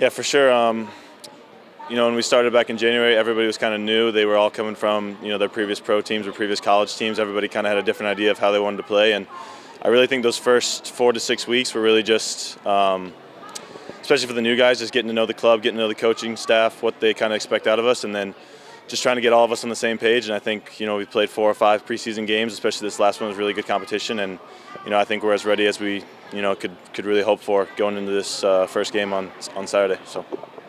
Yeah, for sure. When we started back in January, everybody was kind of new. They were all coming from, their previous pro teams or previous college teams. Everybody kind of had a different idea of how they wanted to play. And I really think those first 4 to 6 weeks were really just, especially for the new guys, just getting to know the club, getting to know the coaching staff, what they kind of expect out of us, and then just trying to get all of us on the same page. And I think, we played 4 or 5 preseason games, especially this last one was really good competition. And, I think we're as ready as we, could really hope for going into this first game on Saturday. So.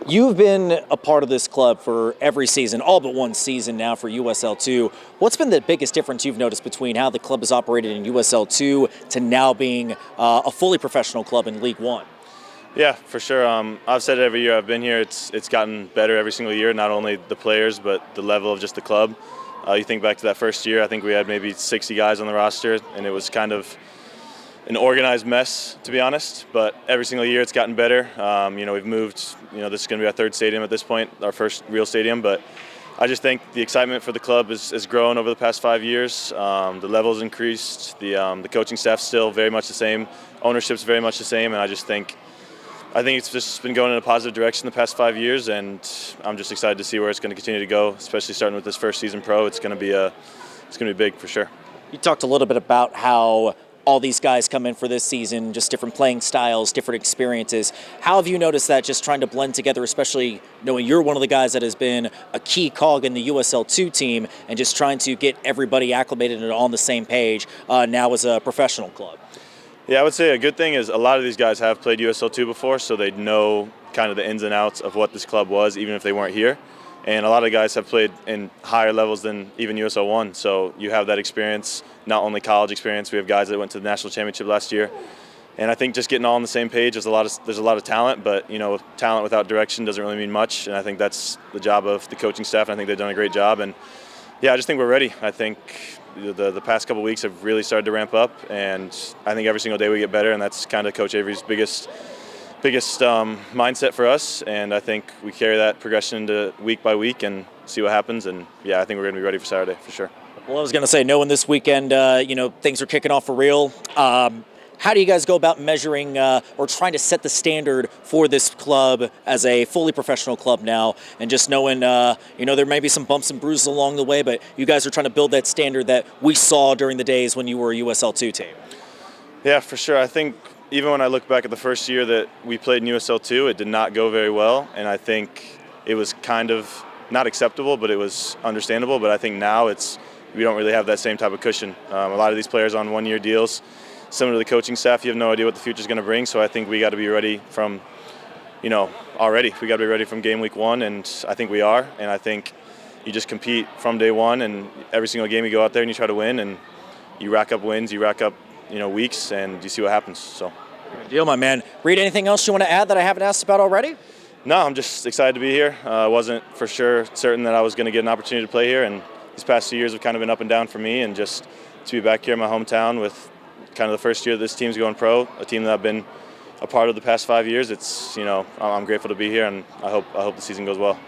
You've been a part of this club for every season, all but one season now for USL2. What's been the biggest difference you've noticed between how the club has operated in USL2 to now being a fully professional club in League One? Yeah, for sure. I've said it every year I've been here. It's gotten better every single year, not only the players, but the level of just the club. You think back to that first year, I think we had maybe 60 guys on the roster, and it was kind of an organized mess, to be honest. But every single year it's gotten better. We've moved, this is going to be our 3rd stadium at this point, our first real stadium. But I just think the excitement for the club has grown over the past 5 years. The level's increased. The coaching staff's still very much the same. Ownership's very much the same. And I think it's just been going in a positive direction the past 5 years, and I'm just excited to see where it's going to continue to go, especially starting with this first season pro. It's going to be big for sure. You talked a little bit about how all these guys come in for this season, just different playing styles, different experiences. How have you noticed that just trying to blend together, especially knowing you're one of the guys that has been a key cog in the USL2 team and just trying to get everybody acclimated and on the same page now as a professional club? Yeah, I would say a good thing is a lot of these guys have played USL2 before, so they know kind of the ins and outs of what this club was, even if they weren't here. And a lot of guys have played in higher levels than even USL1, so you have that experience, not only college experience. We have guys that went to the national championship last year. And I think just getting all on the same page, there's a lot of talent, but talent without direction doesn't really mean much. And I think that's the job of the coaching staff, and I think they've done a great job. And yeah, I just think we're ready. I think the past couple of weeks have really started to ramp up, and I think every single day we get better, and that's kind of Coach Avery's biggest mindset for us. And I think we carry that progression into week by week and see what happens. And yeah, I think we're going to be ready for Saturday for sure. Well, I was going to say, knowing this weekend, things are kicking off for real. How do you guys go about measuring or trying to set the standard for this club as a fully professional club now? And just knowing, there may be some bumps and bruises along the way, but you guys are trying to build that standard that we saw during the days when you were a USL2 team. Yeah, for sure. I think even when I look back at the first year that we played in USL2, it did not go very well. And I think it was kind of not acceptable, but it was understandable. But I think now we don't really have that same type of cushion. A lot of these players on one-year deals. Similar to the coaching staff, you have no idea what the future is going to bring. So I think we got to be ready from, already. We got to be ready from game week 1, and I think we are. And I think you just compete from day one, and every single game you go out there and you try to win, and you rack up wins, you rack up, weeks, and you see what happens. So. Good deal, my man. Reid, anything else you want to add that I haven't asked about already? No, I'm just excited to be here. I wasn't for sure certain that I was going to get an opportunity to play here, and these past 2 years have kind of been up and down for me, and just to be back here in my hometown with kind of the first year this team's going pro, a team that I've been a part of the past 5 years. I'm grateful to be here, and I hope the season goes well.